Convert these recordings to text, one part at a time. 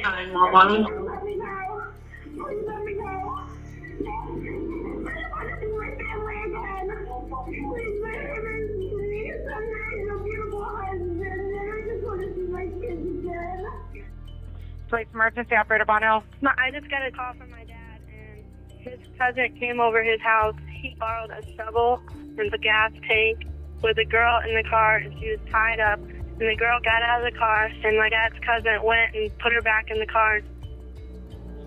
911. Let me go. Please let me go. I want to see my family again. Please, my name is Denise. I'm married to a beautiful husband, and I just want to see my kids again. Police emergency operator Bonnell. I just got a call from my dad, and his cousin came over his house. He borrowed a shovel and the gas tank with a girl in the car, and she was tied up. And the girl got out of the car, and my dad's cousin went and put her back in the car.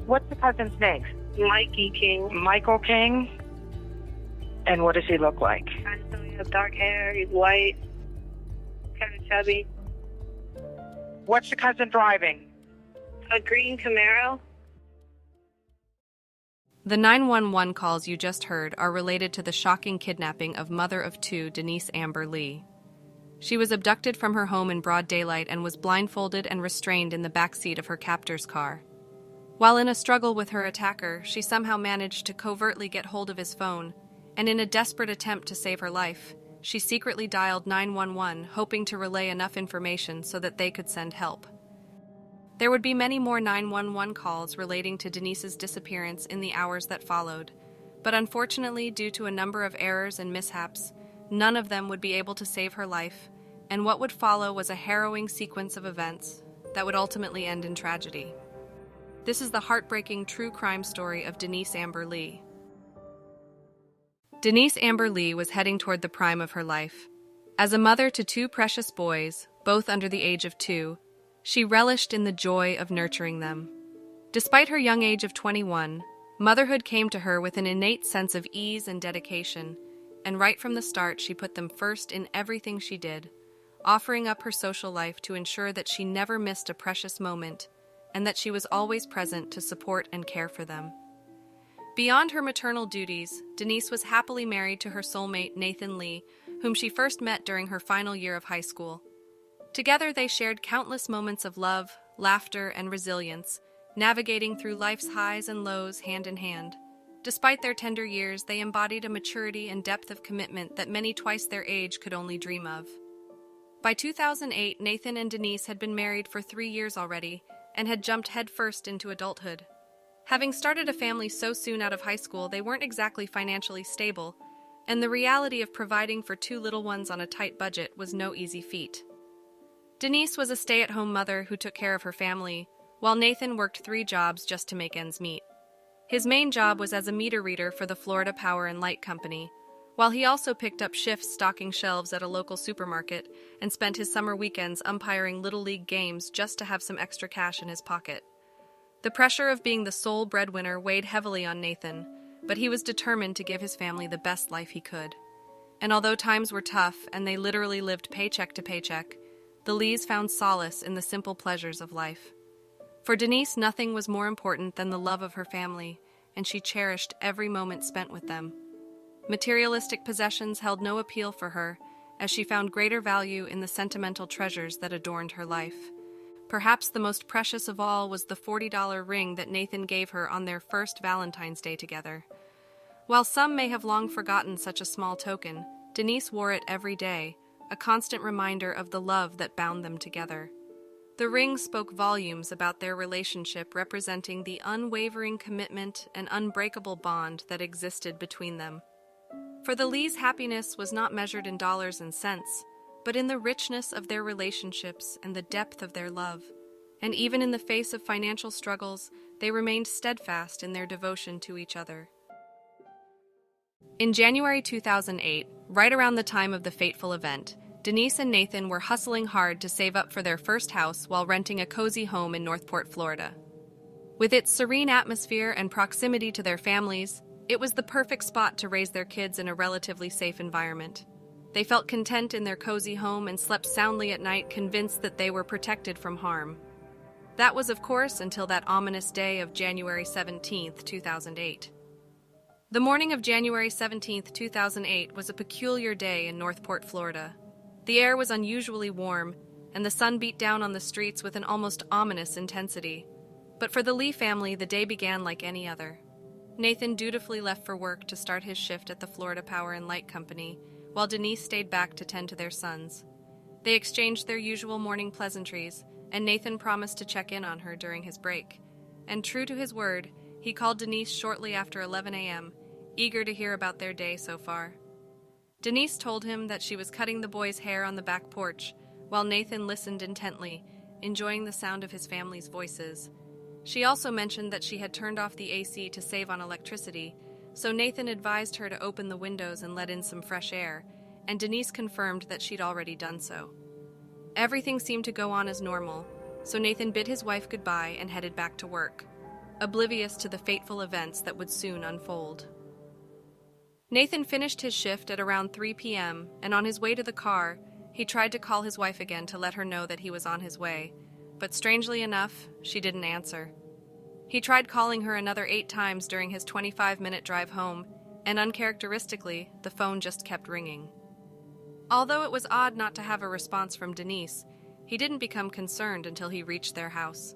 What's the cousin's name? Mikey King. Michael King. And what does he look like? So he has dark hair, he's white, kind of chubby. What's the cousin driving? A green Camaro. The 911 calls you just heard are related to the shocking kidnapping of mother of two, Denise Amber Lee. She was abducted from her home in broad daylight and was blindfolded and restrained in the backseat of her captor's car. While in a struggle with her attacker, she somehow managed to covertly get hold of his phone, and in a desperate attempt to save her life, she secretly dialed 911, hoping to relay enough information so that they could send help. There would be many more 911 calls relating to Denise's disappearance in the hours that followed, but unfortunately, due to a number of errors and mishaps, none of them would be able to save her life, and what would follow was a harrowing sequence of events that would ultimately end in tragedy. This is the heartbreaking true crime story of Denise Amber Lee. Denise Amber Lee was heading toward the prime of her life. As a mother to two precious boys, both under the age of 2, she relished in the joy of nurturing them. Despite her young age of 21, motherhood came to her with an innate sense of ease and dedication, and right from the start she put them first in everything she did, offering up her social life to ensure that she never missed a precious moment and that she was always present to support and care for them. Beyond her maternal duties, Denise was happily married to her soulmate Nathan Lee, whom she first met during her final year of high school. Together they shared countless moments of love, laughter, and resilience, navigating through life's highs and lows hand in hand. Despite their tender years, they embodied a maturity and depth of commitment that many twice their age could only dream of. By 2008, Nathan and Denise had been married for 3 years already and had jumped headfirst into adulthood. Having started a family so soon out of high school, they weren't exactly financially stable, and the reality of providing for 2 little ones on a tight budget was no easy feat. Denise was a stay-at-home mother who took care of her family, while Nathan worked 3 jobs just to make ends meet. His main job was as a meter reader for the Florida Power and Light Company, while he also picked up shifts stocking shelves at a local supermarket and spent his summer weekends umpiring Little League games just to have some extra cash in his pocket. The pressure of being the sole breadwinner weighed heavily on Nathan, but he was determined to give his family the best life he could. And although times were tough and they literally lived paycheck to paycheck, the Lees found solace in the simple pleasures of life. For Denise, nothing was more important than the love of her family, and she cherished every moment spent with them. Materialistic possessions held no appeal for her, as she found greater value in the sentimental treasures that adorned her life. Perhaps the most precious of all was the $40 ring that Nathan gave her on their first Valentine's Day together. While some may have long forgotten such a small token, Denise wore it every day, a constant reminder of the love that bound them together. The ring spoke volumes about their relationship, representing the unwavering commitment and unbreakable bond that existed between them. For the Lees, happiness was not measured in dollars and cents, but in the richness of their relationships and the depth of their love. And even in the face of financial struggles, they remained steadfast in their devotion to each other. In January 2008, right around the time of the fateful event, Denise and Nathan were hustling hard to save up for their first house while renting a cozy home in Northport, Florida. With its serene atmosphere and proximity to their families, it was the perfect spot to raise their kids in a relatively safe environment. They felt content in their cozy home and slept soundly at night, convinced that they were protected from harm. That was, of course, until that ominous day of January 17, 2008. The morning of January 17, 2008 was a peculiar day in Northport, Florida. The air was unusually warm, and the sun beat down on the streets with an almost ominous intensity. But for the Lee family, the day began like any other. Nathan dutifully left for work to start his shift at the Florida Power and Light Company, while Denise stayed back to tend to their sons. They exchanged their usual morning pleasantries, and Nathan promised to check in on her during his break. And true to his word, he called Denise shortly after 11 a.m., eager to hear about their day so far. Denise told him that she was cutting the boy's hair on the back porch, while Nathan listened intently, enjoying the sound of his family's voices. She also mentioned that she had turned off the AC to save on electricity, so Nathan advised her to open the windows and let in some fresh air, and Denise confirmed that she'd already done so. Everything seemed to go on as normal, so Nathan bid his wife goodbye and headed back to work, oblivious to the fateful events that would soon unfold. Nathan finished his shift at around 3 p.m., and on his way to the car, he tried to call his wife again to let her know that he was on his way, but strangely enough, she didn't answer. He tried calling her another 8 times during his 25-minute drive home, and uncharacteristically, the phone just kept ringing. Although it was odd not to have a response from Denise, he didn't become concerned until he reached their house.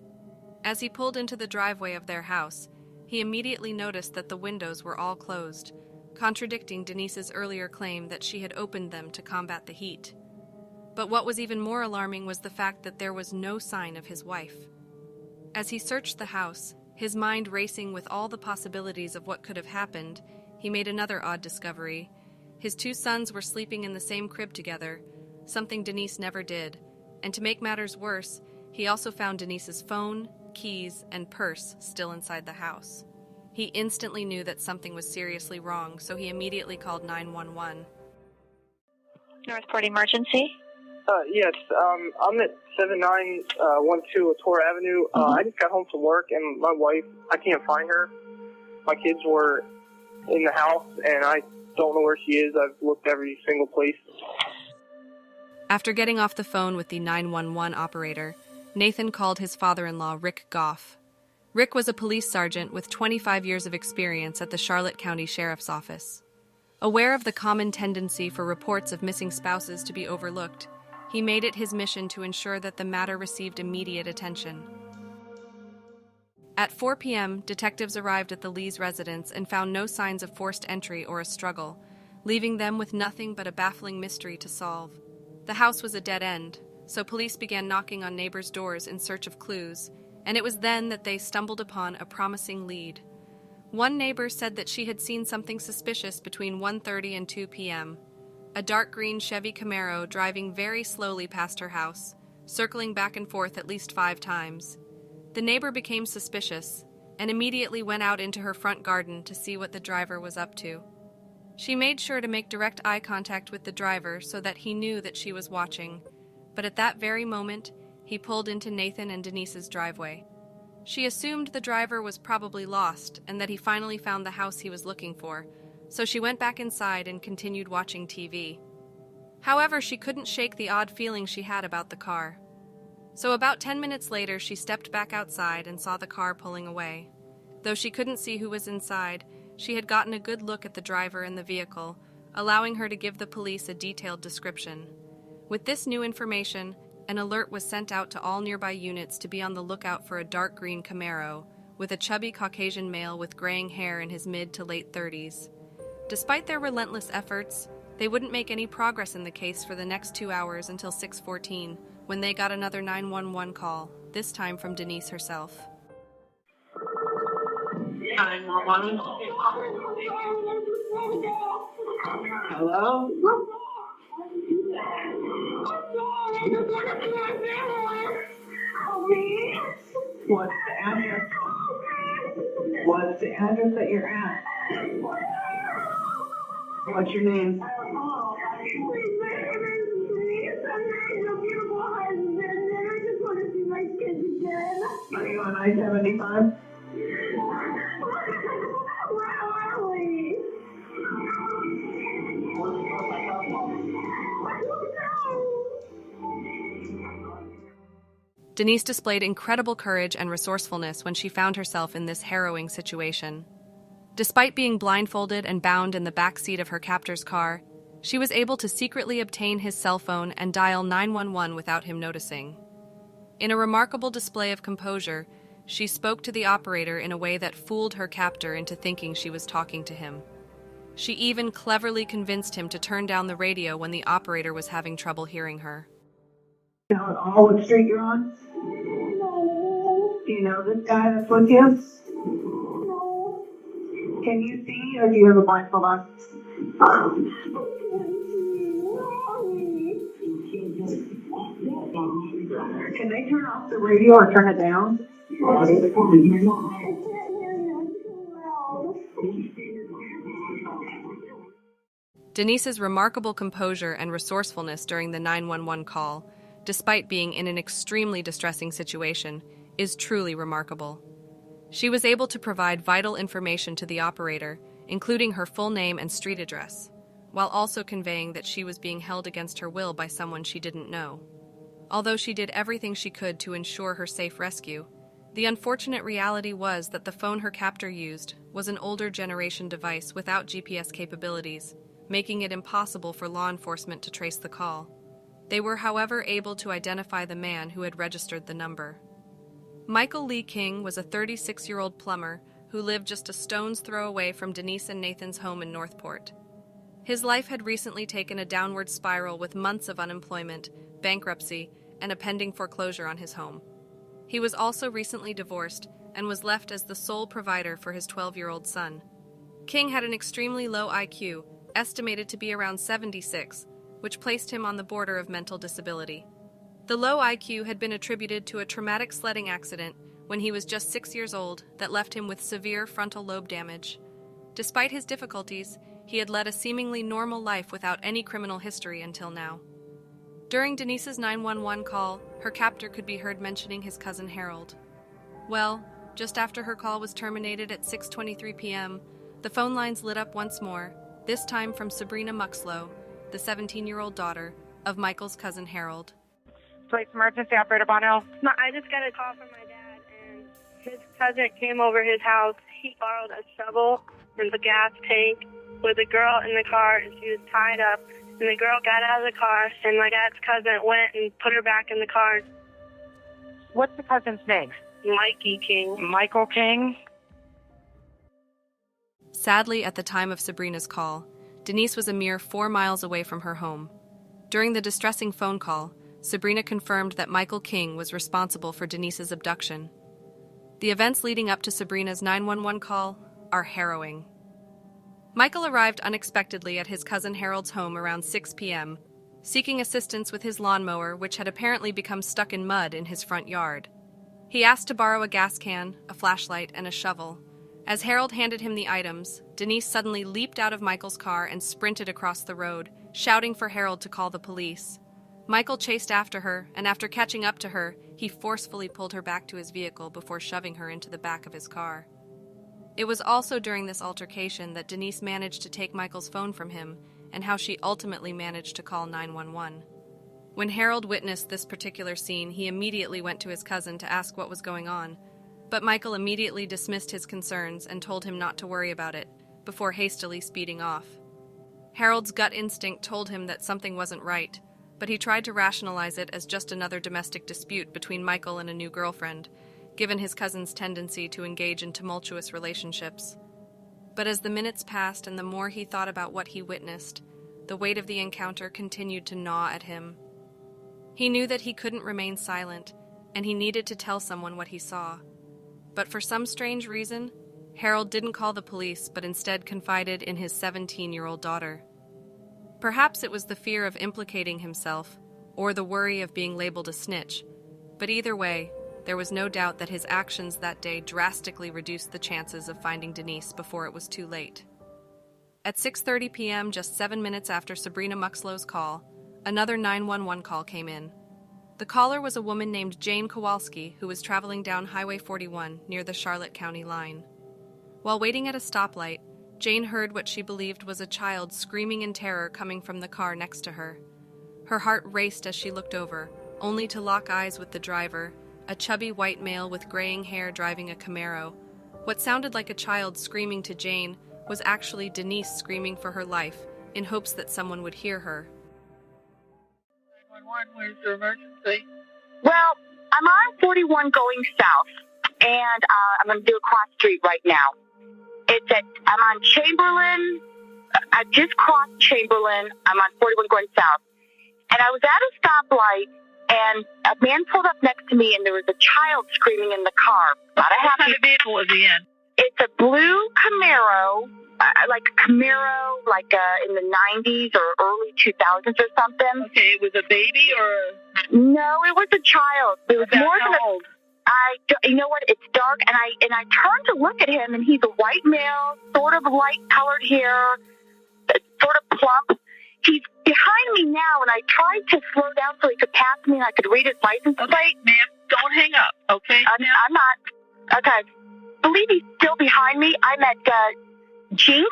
As he pulled into the driveway of their house, he immediately noticed that the windows were all closed, contradicting Denise's earlier claim that she had opened them to combat the heat. But what was even more alarming was the fact that there was no sign of his wife. As he searched the house, his mind racing with all the possibilities of what could have happened, he made another odd discovery. His 2 sons were sleeping in the same crib together, something Denise never did, and to make matters worse, he also found Denise's phone, keys, and purse still inside the house. He instantly knew that something was seriously wrong, so he immediately called 911. Northport Emergency? Yes, I'm at 7912 Torre Avenue. I just got home from work, and my wife, I can't find her. My kids were in the house, and I don't know where she is. I've looked every single place. After getting off the phone with the 911 operator, Nathan called his father-in-law, Rick Goff. Rick was a police sergeant with 25 years of experience at the Charlotte County Sheriff's Office. Aware of the common tendency for reports of missing spouses to be overlooked, he made it his mission to ensure that the matter received immediate attention. At 4 p.m., detectives arrived at the Lees' residence and found no signs of forced entry or a struggle, leaving them with nothing but a baffling mystery to solve. The house was a dead end, so police began knocking on neighbors' doors in search of clues, and it was then that they stumbled upon a promising lead. One neighbor said that she had seen something suspicious between 1:30 and 2 p.m. A dark green Chevy Camaro driving very slowly past her house, circling back and forth at least 5 times. The neighbor became suspicious and immediately went out into her front garden to see what the driver was up to. She made sure to make direct eye contact with the driver so that he knew that she was watching, but at that very moment, he pulled into Nathan and Denise's driveway. She assumed the driver was probably lost and that he finally found the house he was looking for, so she went back inside and continued watching TV. However, she couldn't shake the odd feeling she had about the car. So about 10 minutes later, she stepped back outside and saw the car pulling away. Though she couldn't see who was inside, she had gotten a good look at the driver and the vehicle, allowing her to give the police a detailed description. With this new information, an alert was sent out to all nearby units to be on the lookout for a dark green Camaro, with a chubby Caucasian male with graying hair in his mid to late 30s. Despite their relentless efforts, they wouldn't make any progress in the case for the next 2 hours until 6:14, when they got another 911 call, this time from Denise herself. 911. Hello? What's the address? What's the address that you're at? What's your name? Are you on I-75? Denise displayed incredible courage and resourcefulness when she found herself in this harrowing situation. Despite being blindfolded and bound in the back seat of her captor's car, she was able to secretly obtain his cell phone and dial 911 without him noticing. In a remarkable display of composure, she spoke to the operator in a way that fooled her captor into thinking she was talking to him. She even cleverly convinced him to turn down the radio when the operator was having trouble hearing her. Tell it all what street you're on? this guy that's with you? Can you see or do you have a blindfold on? Can they turn off the radio or turn it down? Denise's remarkable composure and resourcefulness during the 911 call, despite being in an extremely distressing situation, is truly remarkable. She was able to provide vital information to the operator, including her full name and street address, while also conveying that she was being held against her will by someone she didn't know. Although she did everything she could to ensure her safe rescue, the unfortunate reality was that the phone her captor used was an older generation device without GPS capabilities, making it impossible for law enforcement to trace the call. They were, however, able to identify the man who had registered the number. Michael Lee King was a 36-year-old plumber who lived just a stone's throw away from Denise and Nathan's home in Northport. His life had recently taken a downward spiral with months of unemployment, bankruptcy, and a pending foreclosure on his home. He was also recently divorced and was left as the sole provider for his 12-year-old son. King had an extremely low IQ, estimated to be around 76, which placed him on the border of mental disability. The low IQ had been attributed to a traumatic sledding accident when he was just 6 years old that left him with severe frontal lobe damage. Despite his difficulties, he had led a seemingly normal life without any criminal history until now. During Denise's 911 call, her captor could be heard mentioning his cousin Harold. Well, just after her call was terminated at 6:23 p.m., the phone lines lit up once more, this time from Sabrina Muxlow, the 17-year-old daughter of Michael's cousin Harold. Police emergency, operator Bono. I just got a call from my dad, and his cousin came over his house. He borrowed a shovel and the gas tank with a girl in the car, and she was tied up. And the girl got out of the car, and my dad's cousin went and put her back in the car. What's the cousin's name? Mikey King. Michael King. Sadly, at the time of Sabrina's call, Denise was a mere 4 miles away from her home. During the distressing phone call, Sabrina confirmed that Michael King was responsible for Denise's abduction. The events leading up to Sabrina's 911 call are harrowing. Michael arrived unexpectedly at his cousin Harold's home around 6 p.m., seeking assistance with his lawnmower, which had apparently become stuck in mud in his front yard. He asked to borrow a gas can, a flashlight, and a shovel. As Harold handed him the items, Denise suddenly leaped out of Michael's car and sprinted across the road, shouting for Harold to call the police. Michael chased after her, and after catching up to her, he forcefully pulled her back to his vehicle before shoving her into the back of his car. It was also during this altercation that Denise managed to take Michael's phone from him, and how she ultimately managed to call 911. When Harold witnessed this particular scene, he immediately went to his cousin to ask what was going on, but Michael immediately dismissed his concerns and told him not to worry about it, before hastily speeding off. Harold's gut instinct told him that something wasn't right, but he tried to rationalize it as just another domestic dispute between Michael and a new girlfriend, given his cousin's tendency to engage in tumultuous relationships. But as the minutes passed and the more he thought about what he witnessed, the weight of the encounter continued to gnaw at him. He knew that he couldn't remain silent, and he needed to tell someone what he saw. But for some strange reason, Harold didn't call the police, but instead confided in his 17-year-old daughter. Perhaps it was the fear of implicating himself, or the worry of being labeled a snitch, but either way, there was no doubt that his actions that day drastically reduced the chances of finding Denise before it was too late. At 6:30 p.m., just 7 minutes after Sabrina Muxlow's call, another 911 call came in. The caller was a woman named Jane Kowalski who was traveling down Highway 41 near the Charlotte County line. While waiting at a stoplight, Jane heard what she believed was a child screaming in terror coming from the car next to her. Her heart raced as she looked over, only to lock eyes with the driver, a chubby white male with graying hair driving a Camaro. What sounded like a child screaming to Jane was actually Denise screaming for her life, in hopes that someone would hear her. 911, where's your emergency? Well, I'm on 41 going south, and I'm going to do a cross street right now. I'm on Chamberlain. I just crossed Chamberlain. I'm on 41 going south. And I was at a stoplight, and a man pulled up next to me, and there was a child screaming in the car. Not a What happy. kind of vehicle was he in? It's a blue Camaro, like a Camaro, like in the 90s or early 2000s or something. Okay, it was a baby or No, it was a child. It was about more than how old? you know what? It's dark, and I turned to look at him, and he's a white male, sort of light-colored hair, sort of plump. He's behind me now, and I tried to slow down so he could pass me, and I could read his license plate. Okay, ma'am, don't hang up, okay? I'm not. Okay. I believe he's still behind me. I'm at Jinx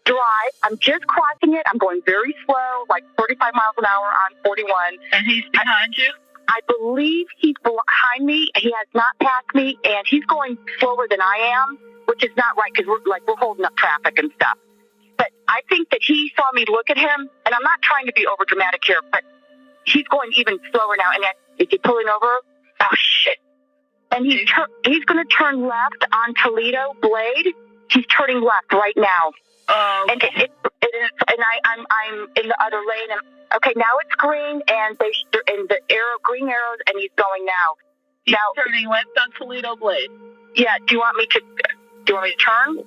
Drive. I'm just crossing it. I'm going very slow, like 35 miles an hour on 41. And he's behind you? I believe he's behind me. He has not passed me, and he's going slower than I am, which is not right because we're holding up traffic and stuff. But I think that he saw me look at him, and I'm not trying to be over dramatic here, but he's going even slower now. And is he pulling over? Oh shit! And he's going to turn left on Toledo Blade. He's turning left right now. Oh. And I'm in the other lane. And okay, now it's green, and the green arrows, and he's going now. He's turning left on Toledo Blade. Yeah. Do you want me to turn?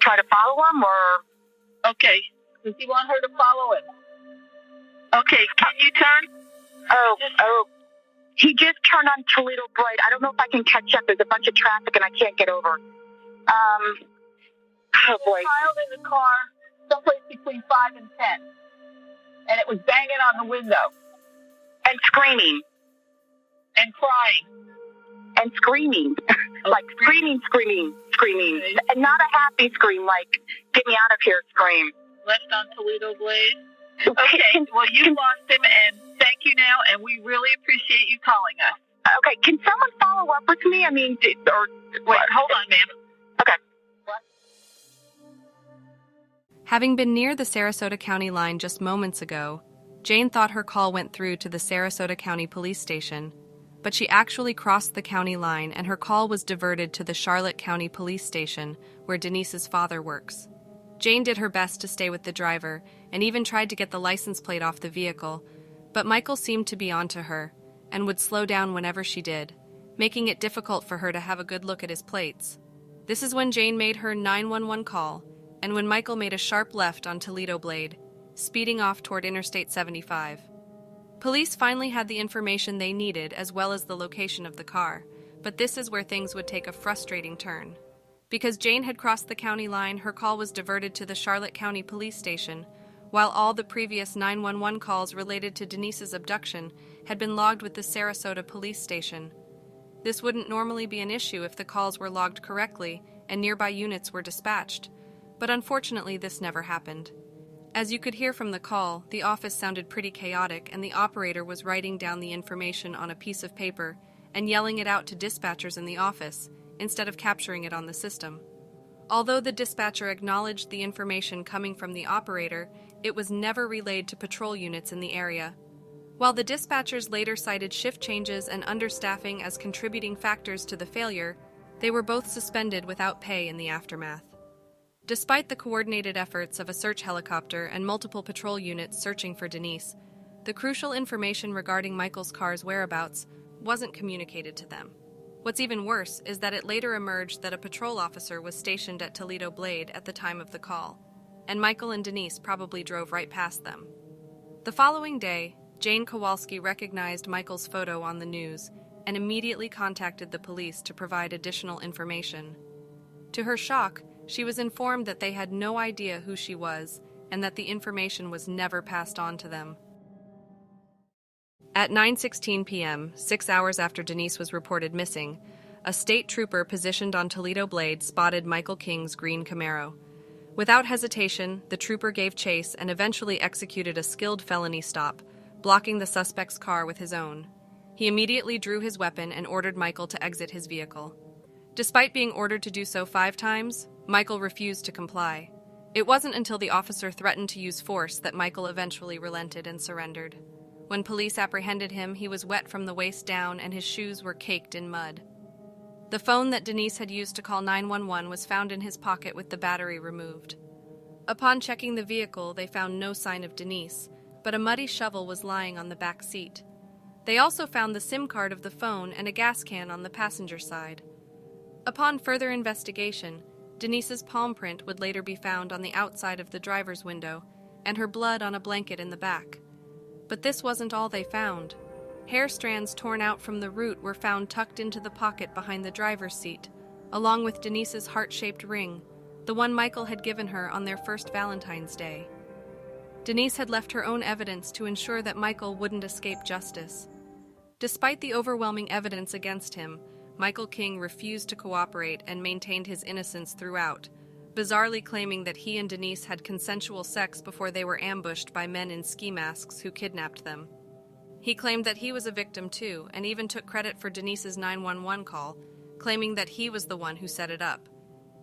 Try to follow him, or? Okay. Does he want her to follow him? Okay. Can you turn? Oh. He just turned on Toledo Blade. I don't know if I can catch up. There's a bunch of traffic, and I can't get over. Oh boy. A child in the car, someplace between 5 and 10, and it was banging on the window And screaming. and crying. And screaming. Like screaming. Okay. And not a happy scream, like, get me out of here scream. Left on Toledo Blade. Okay, well, you lost him, and thank you now, and we really appreciate you calling us. Okay, can someone follow up with me? I mean, Wait, hold on, ma'am. Okay. Having been near the Sarasota County line just moments ago, Jane thought her call went through to the Sarasota County Police Station, but she actually crossed the county line and her call was diverted to the Charlotte County Police Station, where Denise's father works. Jane did her best to stay with the driver and even tried to get the license plate off the vehicle, but Michael seemed to be onto her and would slow down whenever she did, making it difficult for her to have a good look at his plates. This is when Jane made her 911 call, and when Michael made a sharp left on Toledo Blade, speeding off toward Interstate 75. Police finally had the information they needed as well as the location of the car, but this is where things would take a frustrating turn. Because Jane had crossed the county line, her call was diverted to the Charlotte County Police Station, while all the previous 911 calls related to Denise's abduction had been logged with the Sarasota Police Station. This wouldn't normally be an issue if the calls were logged correctly and nearby units were dispatched, but unfortunately this never happened. As you could hear from the call, the office sounded pretty chaotic and the operator was writing down the information on a piece of paper and yelling it out to dispatchers in the office instead of capturing it on the system. Although the dispatcher acknowledged the information coming from the operator, it was never relayed to patrol units in the area. While the dispatchers later cited shift changes and understaffing as contributing factors to the failure, they were both suspended without pay in the aftermath. Despite the coordinated efforts of a search helicopter and multiple patrol units searching for Denise, the crucial information regarding Michael's car's whereabouts wasn't communicated to them. What's even worse is that it later emerged that a patrol officer was stationed at Toledo Blade at the time of the call, and Michael and Denise probably drove right past them. The following day, Jane Kowalski recognized Michael's photo on the news and immediately contacted the police to provide additional information. To her shock, she was informed that they had no idea who she was and that the information was never passed on to them. At 9:16 p.m., 6 hours after Denise was reported missing, a state trooper positioned on Toledo Blade spotted Michael King's green Camaro. Without hesitation, the trooper gave chase and eventually executed a skilled felony stop, blocking the suspect's car with his own. He immediately drew his weapon and ordered Michael to exit his vehicle. Despite being ordered to do so 5 times, Michael refused to comply. It wasn't until the officer threatened to use force that Michael eventually relented and surrendered. When police apprehended him, he was wet from the waist down and his shoes were caked in mud. The phone that Denise had used to call 911 was found in his pocket with the battery removed. Upon checking the vehicle, they found no sign of Denise, but a muddy shovel was lying on the back seat. They also found the SIM card of the phone and a gas can on the passenger side. Upon further investigation, Denise's palm print would later be found on the outside of the driver's window, and her blood on a blanket in the back. But this wasn't all they found. Hair strands torn out from the root were found tucked into the pocket behind the driver's seat, along with Denise's heart-shaped ring, the one Michael had given her on their first Valentine's Day. Denise had left her own evidence to ensure that Michael wouldn't escape justice. Despite the overwhelming evidence against him, Michael King refused to cooperate and maintained his innocence throughout, bizarrely claiming that he and Denise had consensual sex before they were ambushed by men in ski masks who kidnapped them. He claimed that he was a victim too, and even took credit for Denise's 911 call, claiming that he was the one who set it up.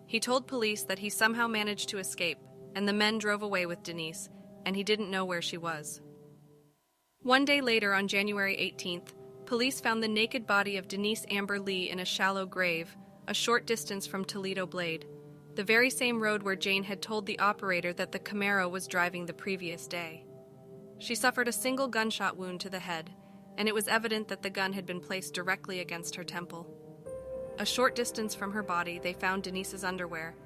He told police that he somehow managed to escape, and the men drove away with Denise, and he didn't know where she was. One day later, on January 18th, police found the naked body of Denise Amber Lee in a shallow grave, a short distance from Toledo Blade, the very same road where Jane had told the operator that the Camaro was driving the previous day. She suffered a single gunshot wound to the head, and it was evident that the gun had been placed directly against her temple. A short distance from her body, they found Denise's underwear,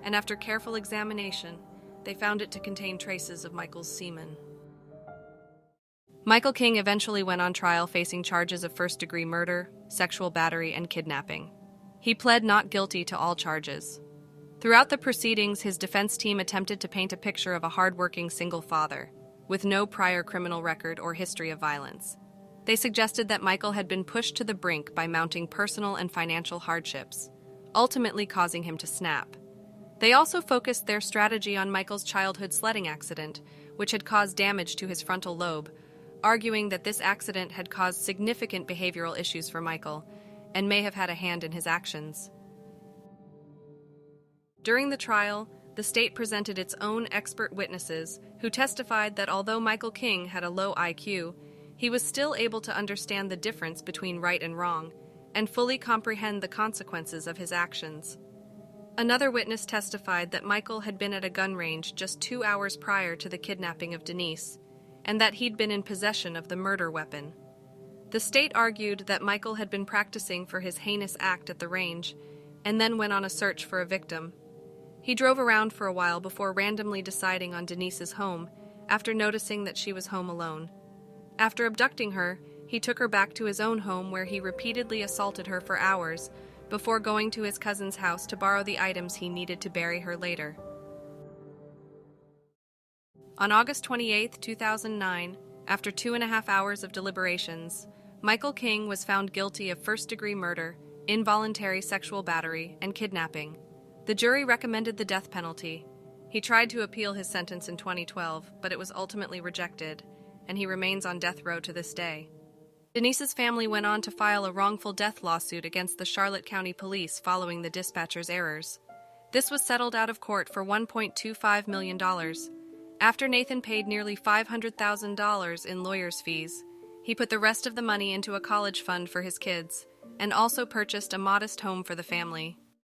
and after careful examination, they found it to contain traces of Michael's semen. Michael King eventually went on trial facing charges of first-degree murder, sexual battery, and kidnapping. He pled not guilty to all charges. Throughout the proceedings, his defense team attempted to paint a picture of a hard-working single father, with no prior criminal record or history of violence. They suggested that Michael had been pushed to the brink by mounting personal and financial hardships, ultimately causing him to snap. They also focused their strategy on Michael's childhood sledding accident, which had caused damage to his frontal lobe, arguing that this accident had caused significant behavioral issues for Michael and may have had a hand in his actions. During the trial, the state presented its own expert witnesses who testified that although Michael King had a low IQ, he was still able to understand the difference between right and wrong and fully comprehend the consequences of his actions. Another witness testified that Michael had been at a gun range just 2 hours prior to the kidnapping of Denise, and that he'd been in possession of the murder weapon. The state argued that Michael had been practicing for his heinous act at the range, and then went on a search for a victim. He drove around for a while before randomly deciding on Denise's home, after noticing that she was home alone. After abducting her, he took her back to his own home where he repeatedly assaulted her for hours, before going to his cousin's house to borrow the items he needed to bury her later. On August 28, 2009, after 2.5 hours of deliberations, Michael King was found guilty of first-degree murder, involuntary sexual battery, and kidnapping. The jury recommended the death penalty. He tried to appeal his sentence in 2012, but it was ultimately rejected, and he remains on death row to this day. Denise's family went on to file a wrongful death lawsuit against the Charlotte County Police following the dispatcher's errors. This was settled out of court for $1.25 million. After Nathan paid nearly $500,000 in lawyer's fees, he put the rest of the money into a college fund for his kids, and also purchased a modest home for the family.